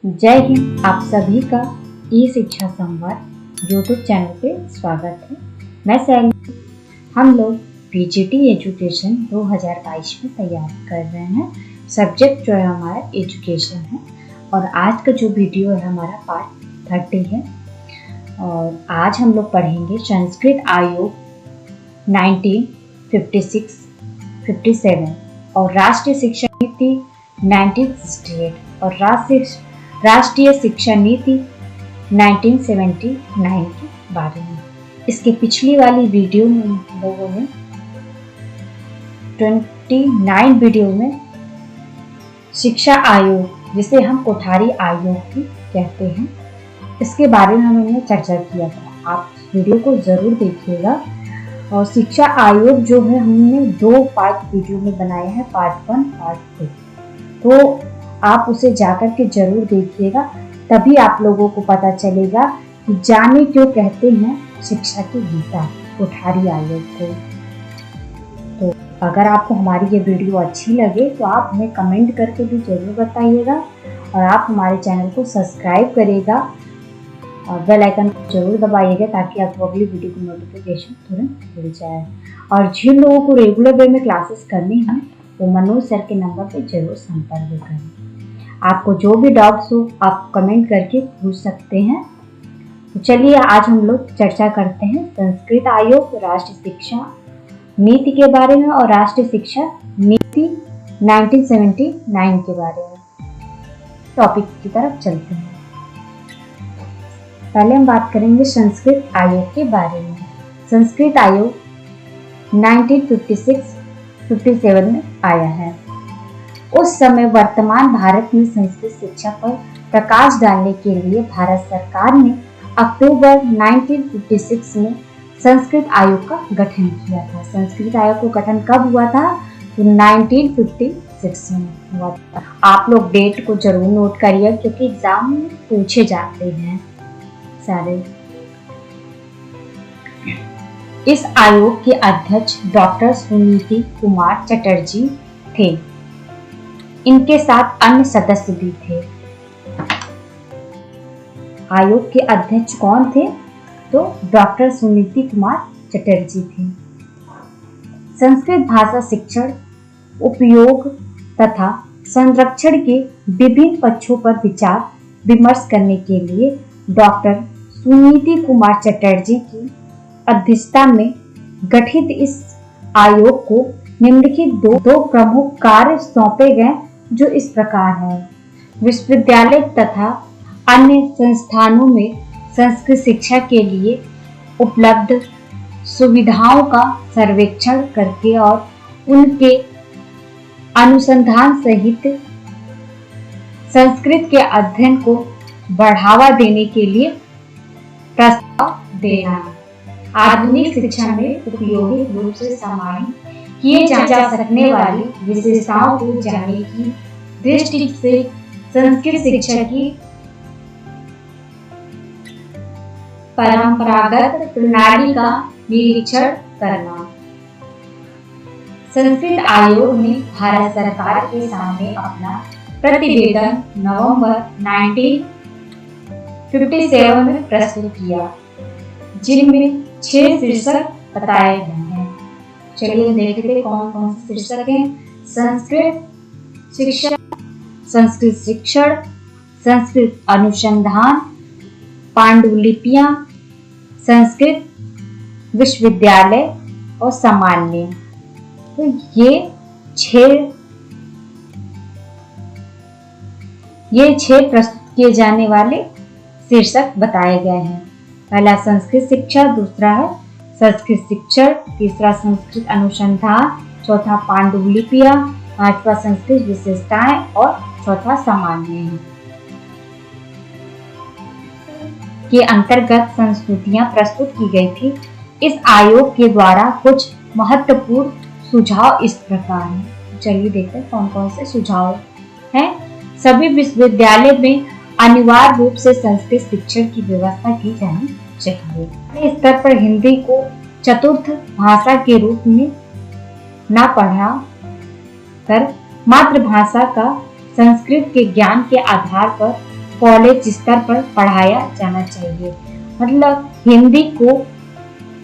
जय हिंद। आप सभी का ई शिक्षा संवाद यूट्यूब चैनल पे स्वागत है। मैं सैली। हम लोग पीजीटी एजुकेशन 2022 में तैयारी कर रहे हैं। सब्जेक्ट जो है हमारा एजुकेशन है और आज का जो वीडियो है हमारा पार्ट 30 है। और आज हम लोग पढ़ेंगे संस्कृत आयोग 1956, 57 और राष्ट्रीय शिक्षा नीति 1968 और राष्ट्रीय शिक्षा नीति 1979 के बारे में। इसके पिछली वाली वीडियो में हम लोगों ने 29 वीडियो में शिक्षा आयोग, जिसे हम कोठारी आयोग भी कहते हैं, इसके बारे में हमने चर्चा किया था। आप वीडियो को जरूर देखिएगा। और शिक्षा आयोग जो है हमने 2 पार्ट वीडियो में बनाए हैं, पार्ट 1, पार्ट 2। तो आप उसे जाकर के जरूर देखिएगा, तभी आप लोगों को पता चलेगा कि जाने क्यों कहते हैं शिक्षा की गीता कोठारी आयोग को। तो अगर आपको हमारी ये वीडियो अच्छी लगे तो आप हमें कमेंट करके भी जरूर बताइएगा और आप हमारे चैनल को सब्सक्राइब करेगा और बेल आइकन को जरूर दबाइएगा ताकि आपको अगली वीडियो की नोटिफिकेशन तुरंत मिल जाए। और जिन लोगों को रेगुलर वे में क्लासेस करनी है वो मनोज सर के नंबर पे जरूर संपर्क करें। आपको जो भी डाउट्स हो आप कमेंट करके पूछ सकते हैं। तो चलिए आज हम लोग चर्चा करते हैं संस्कृत आयोग राष्ट्रीय शिक्षा नीति के बारे में और राष्ट्रीय शिक्षा नीति 1979 के बारे में। टॉपिक की तरफ चलते हैं। पहले हम बात करेंगे संस्कृत आयोग के बारे में। संस्कृत आयोग 1956, 57 में आया है। उस समय वर्तमान भारत में संस्कृत शिक्षा पर प्रकाश डालने के लिए भारत सरकार ने अक्टूबर 1956 में संस्कृत आयोग का गठन किया था। संस्कृत आयोग का गठन कब हुआ था? तो 1956 में हुआ था। आप लोग डेट को जरूर नोट करिए क्योंकि एग्जाम में पूछे जाते हैं सारे। इस आयोग के अध्यक्ष डॉक्टर सुनीति कुमार चटर्जी थे। इनके साथ अन्य सदस्य भी थे। आयोग के अध्यक्ष कौन थे? तो डॉक्टर सुनीति कुमार चटर्जी थे। संस्कृत भाषा शिक्षण, उपयोग तथा संरक्षण के विभिन्न पक्षों पर विचार विमर्श करने के लिए डॉक्टर सुनीति कुमार चटर्जी की अध्यक्षता में गठित इस आयोग को निम्नलिखित दो प्रमुख कार्य सौंपे गए, जो इस प्रकार है। विश्वविद्यालय तथा अन्य संस्थानों में संस्कृत शिक्षा के लिए उपलब्ध सुविधाओं का सर्वेक्षण करके और उनके अनुसंधान सहित संस्कृत के अध्ययन को बढ़ावा देने के लिए प्रस्ताव देना। आधुनिक शिक्षा में उपयोगी रूप से समाहित किए जा सकने वाली विशेषताओं को जानने की दृष्टि से संस्कृत शिक्षा की परंपरागत प्रणाली का निरीक्षण करना। संस्कृत आयोग ने भारत सरकार के सामने अपना प्रतिवेदन नवंबर 1957 में प्रस्तुत किया, जिनमें 6 शीर्षक बताए गए हैं। चलिए देखते कौन कौन से शीर्षक हैं। संस्कृत शिक्षा, संस्कृत शिक्षण, संस्कृत अनुसंधान, पांडुलिपियां, संस्कृत विश्वविद्यालय और सामान्य। तो ये छह प्रस्तुत किए जाने वाले शीर्षक बताए गए हैं। पहला संस्कृत शिक्षा, दूसरा है संस्कृत शिक्षण, तीसरा संस्कृत अनुसंधान, चौथा पांडुलिपियां, पांचवा संस्कृत विशेषताएं और चौथा सामान्य के अंतर्गत संस्कृतियां प्रस्तुत की गई थी। इस आयोग के द्वारा कुछ महत्वपूर्ण सुझाव इस प्रकार हैं। चलिए देखते हैं कौन कौन से सुझाव हैं। सभी विश्वविद्यालय में अनिवार्य रूप से संस्कृत शिक्षण की व्यवस्था की जानी चाहिए। इस स्तर पर हिंदी को चतुर्थ भाषा के रूप में न पढ़ा कर मातृभाषा का संस्कृत के ज्ञान के आधार पर कॉलेज स्तर पर पढ़ाया जाना चाहिए। मतलब हिंदी को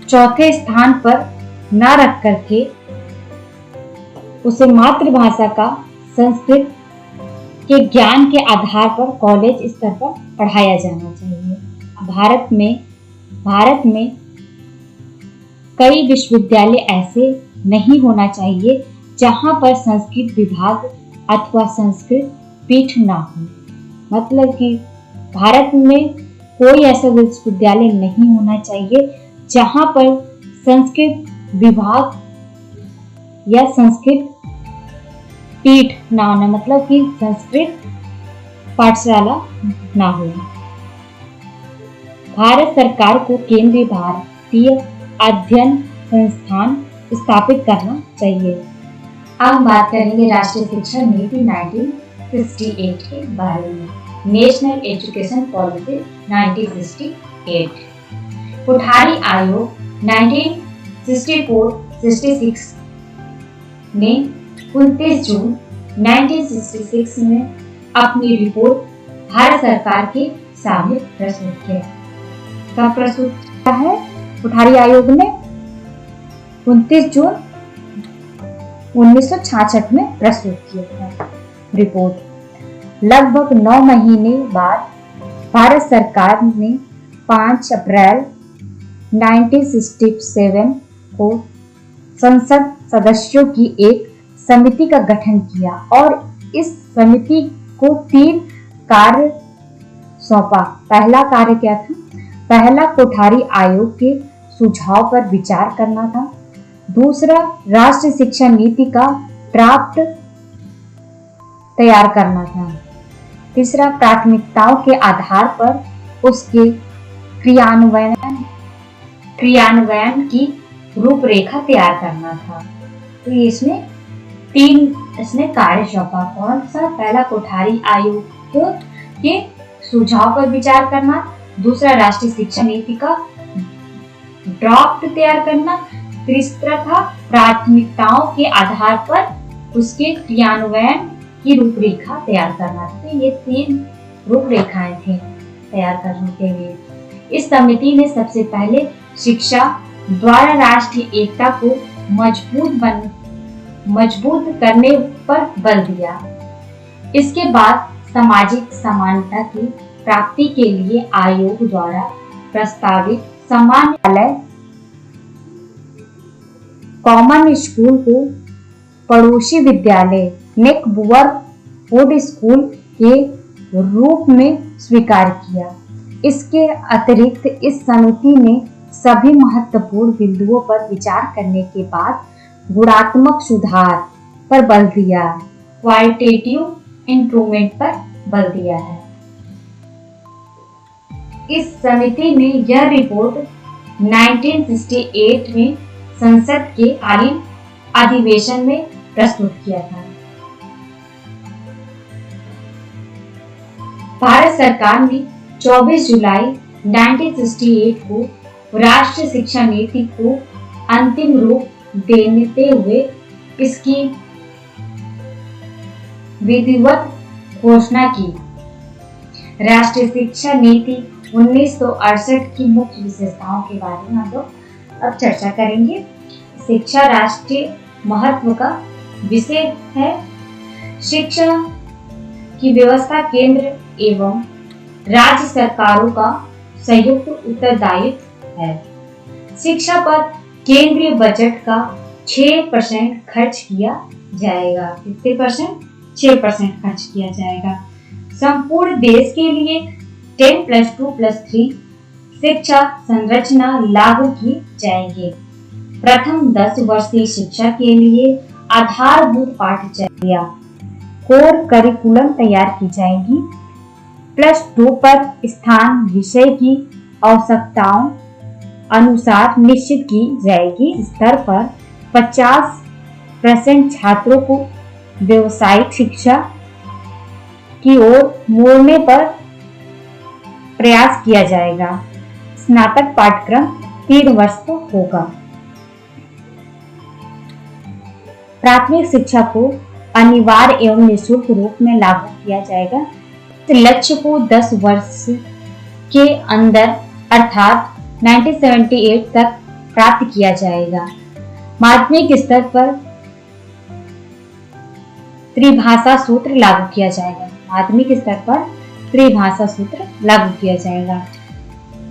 चौथे स्थान पर न रख करके उसे मातृभाषा का संस्कृत के ज्ञान के आधार पर कॉलेज स्तर पर पढ़ाया जाना चाहिए। भारत में कई विश्वविद्यालय ऐसे नहीं होना चाहिए जहां पर संस्कृत विभाग अथवा संस्कृत पीठ ना हो। मतलब कि भारत में कोई ऐसा विश्वविद्यालय नहीं होना चाहिए जहां पर संस्कृत विभाग या संस्कृत पीठ ना होना, मतलब कि संस्कृत पाठशाला ना हो। भारत सरकार को केंद्रीय भारतीय अध्ययन संस्थान स्थापित करना चाहिए। अब हम बात करेंगे राष्ट्रीय शिक्षा नीति 1968 के बारे में। National education policy 1968। कोठारी आयोग 1964-66 ने 29 जून 1966 में अपनी रिपोर्ट भारत सरकार के सामने प्रस्तुत किया। कब प्रस्तुत किया है कोठारी आयोग ने? 29 जून 1966 में प्रस्तुत किया था रिपोर्ट। लगभग 9 महीने बाद भारत सरकार ने 5 अप्रैल 1967 को संसद सदस्यों की एक समिति का गठन किया और इस समिति को 3 कार्य सौंपा। पहला कार्य क्या था? पहला कोठारी आयोग के सुझाव पर विचार करना था। दूसरा राष्ट्रीय शिक्षा नीति का ड्राफ्ट तैयार करना था। तीसरा प्राथमिकताओं के आधार पर उसके क्रियान्वयन की रूपरेखा तैयार करना था। तो इसमें 3 कार्य सौंपा। कौन सा? पहला कोठारी आयोग के सुझाव पर विचार करना, दूसरा राष्ट्रीय शिक्षा नीति का ड्राफ्ट तैयार करना, तीसरा था प्राथमिकताओं के आधार पर उसके क्रियान्वयन की रूपरेखा तैयार करना। तो ये 3 रूपरेखाएं थी तैयार करने के लिए। इस समिति ने सबसे पहले शिक्षा द्वारा राष्ट्रीय एकता को मजबूत करने पर बल दिया। इसके बाद सामाजिक समानता की प्राप्ति के लिए आयोग द्वारा प्रस्तावित समान कॉमन स्कूल को पड़ोसी विद्यालय नेकबरहुड स्कूल के रूप में स्वीकार किया। इसके अतिरिक्त इस समिति ने सभी महत्वपूर्ण बिंदुओं पर विचार करने के बाद गुणात्मक सुधार पर बल दिया, क्वालिटेटिव इंप्रूवमेंट पर बल दिया है। इस समिति ने यह रिपोर्ट 1968 में संसद के कालीन अधिवेशन में प्रस्तुत किया था। भारत सरकार ने 24 जुलाई 1968 को राष्ट्रीय शिक्षा नीति को अंतिम रूप देते हुए इसकी विधिवत घोषणा की। राष्ट्रीय शिक्षा नीति 1968 की मुख्य विशेषताओं के बारे में हम लोग अब चर्चा करेंगे। शिक्षा राष्ट्रीय महत्व का विषय है। शिक्षा की व्यवस्था केंद्र एवं राज्य सरकारों का संयुक्त उत्तरदायित्व है। शिक्षा पर केंद्रीय बजट का 6% खर्च किया जाएगा। कितने परसेंट? 6% खर्च किया जाएगा। संपूर्ण देश के लिए 10+2+3 शिक्षा संरचना लागू की जाएगी। प्रथम 10 वर्षीय शिक्षा के लिए आधारभूत पाठ्यचर्या कोर करिकुलम तैयार की जाएगी। +2 पर स्थान विषय की आवश्यकताओं अनुसार निश्चित की जाएगी। स्तर पर 50% छात्रों को व्यावसायिक शिक्षा की ओर मोड़ने पर प्रयास किया जाएगा। स्नातक पाठ्यक्रम 3 वर्ष का होगा। प्राथमिक शिक्षा को अनिवार्य एवं निःशुल्क रूप में लागू किया जाएगा। लक्ष्य को 10 वर्ष के अंदर अर्थात 1978 तक प्राप्त किया जाएगा। माध्यमिक स्तर पर त्रिभाषा सूत्र लागू किया जाएगा। माध्यमिक स्तर पर त्रिभाषा सूत्र लागू किया जाएगा।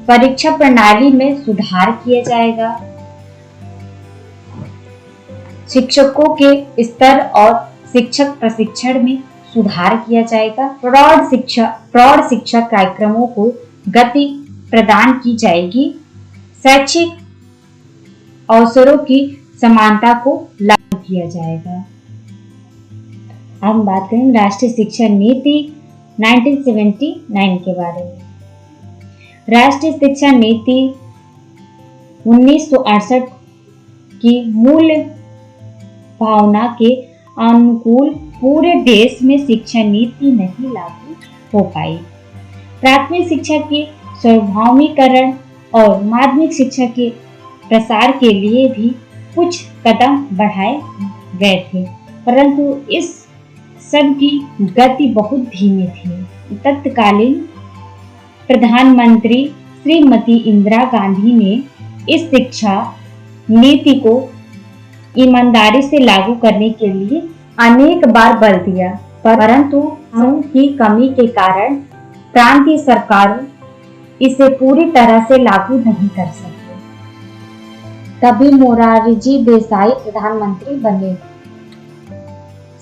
परीक्षा प्रणाली में सुधार किया जाएगा। शिक्षकों के स्तर और शिक्षक प्रशिक्षण में सुधार किया जाएगा। प्रौढ़ शिक्षा कार्यक्रमों को गति प्रदान की जाएगी। शैक्षिक अवसरों की समानता को लागू किया जाएगा। हम बात करें राष्ट्रीय शिक्षा नीति 1979 के बारे में। राष्ट्रीय शिक्षा नीति 1968 की मूल भावना के अनुकूल पूरे देश में शिक्षा नीति नहीं लागू हो पाई। प्राथमिक शिक्षा के सार्वभौमिकरण और माध्यमिक शिक्षा के प्रसार के लिए भी कुछ कदम बढ़ाए गए थे, परंतु इस सब की गति बहुत धीमी थी। तत्कालीन प्रधानमंत्री श्रीमती इंदिरा गांधी ने इस शिक्षा नीति को ईमानदारी से लागू करने के लिए अनेक बार बल दिया, परंतु धन की कमी के कारण प्रांतीय सरकारों इसे पूरी तरह से लागू नहीं कर सके। तभी मोरारजी देसाई प्रधानमंत्री बने।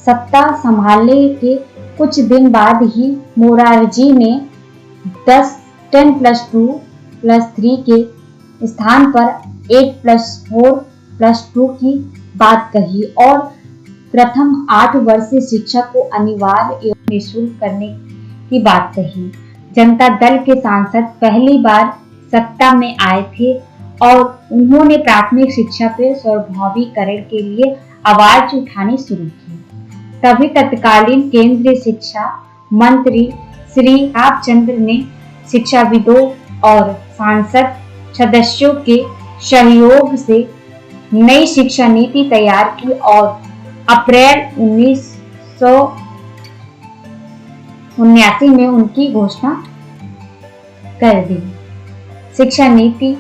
सत्ता संभालने के कुछ दिन बाद ही मोरारजी ने 10+2+3 के स्थान पर 8+4+2 की बात कही और प्रथम 8 वर्षीय शिक्षा को अनिवार्य एवं निःशुल्क करने की बात कही। जनता दल के सांसद पहली बार सत्ता में आए थे और उन्होंने प्राथमिक शिक्षा पर सार्वभौमिकरण के लिए आवाज उठानी शुरू की। तभी तत्कालीन केंद्रीय शिक्षा मंत्री श्री आपचंद्र ने शिक्षाविदों और सांसद सदस्यों के सहयोग से नई शिक्षा नीति तैयार की और अप्रैल 1979 में उनकी घोषणा कर दी। शिक्षा नीति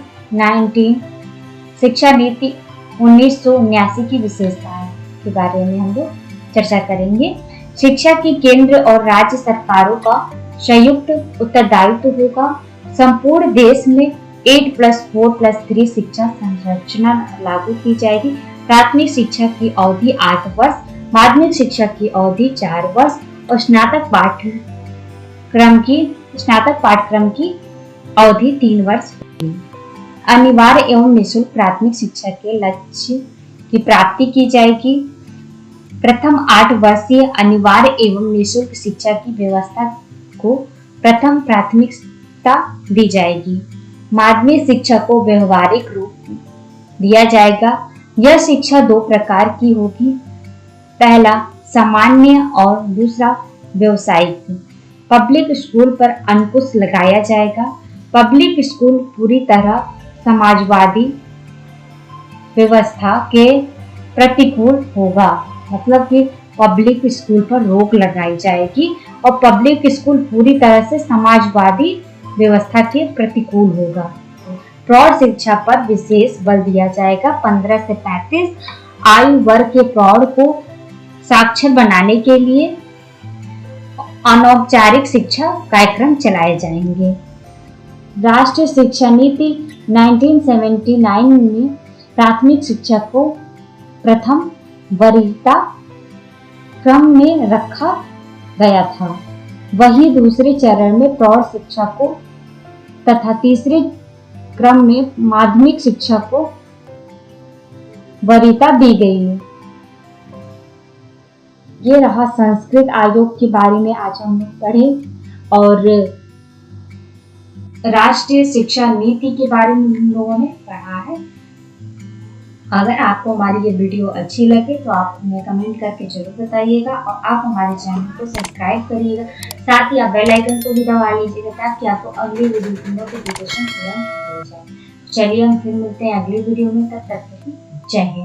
1979 की विशेषताएं के बारे में हम लोग चर्चा करेंगे। शिक्षा की केंद्र और राज्य सरकारों का संयुक्त उत्तरदायित्व होगा। संपूर्ण देश में 8+4+3 शिक्षा संरचना लागू की जाएगी। प्राथमिक शिक्षा की अवधि 8 वर्ष, माध्यमिक शिक्षा की अवधि 4 वर्ष और स्नातक पाठ्यक्रम की अवधि 3 वर्ष होगी। अनिवार्य एवं निःशुल्क प्राथमिक शिक्षा के लक्ष्य की प्राप्ति की जाएगी। प्रथम 8 वर्षीय अनिवार्य एवं निःशुल्क शिक्षा की व्यवस्था को प्रथम प्राथमिकता दी जाएगी। माध्यमिक शिक्षा को व्यवहारिक रूप दिया जाएगा। यह शिक्षा 2 प्रकार की होगी, पहला सामान्य और दूसरा व्यवसायिक। पब्लिक स्कूल पर अंकुश लगाया जाएगा। पब्लिक स्कूल पूरी तरह समाजवादी व्यवस्था के प्रतिकूल होगा, मतलब कि पब्लिक स्कूल पर रोक लगाई जाएगी और पब्लिक स्कूल पूरी तरह से समाजवादी व्यवस्था के प्रतिकूल होगा। प्रौढ़ शिक्षा पर विशेष बल दिया जाएगा। 15 से 35 आयु वर्ग के प्रौढ़ को साक्षर बनाने के लिए अनौपचारिक शिक्षा कार्यक्रम चलाए जाएंगे। राष्ट्रीय शिक्षा नीति 1979 में प्राथमिक शिक्षा को प्रथम वरीयता क्रम में रखा गया था। वही दूसरे चरण में प्रौढ़ शिक्षा को तथा तीसरे क्रम में माध्यमिक शिक्षा को वरीयता दी गई है। ये रहा संस्कृत आयोग के बारे में आज हम लोग पढ़े और राष्ट्रीय शिक्षा नीति के बारे में हम लोगों ने पढ़ा है। अगर आपको हमारी ये वीडियो अच्छी लगे तो आप हमें कमेंट करके जरूर बताइएगा और आप हमारे चैनल को सब्सक्राइब करिएगा। साथ ही आप बेल आइकन को भी दबा लीजिएगा ताकि आपको अगली वीडियो की नोटिफिकेशन तुरंत मिल जाए। चलिए हम फिर मिलते हैं अगली वीडियो में, तब तक के लिए जय हिंद।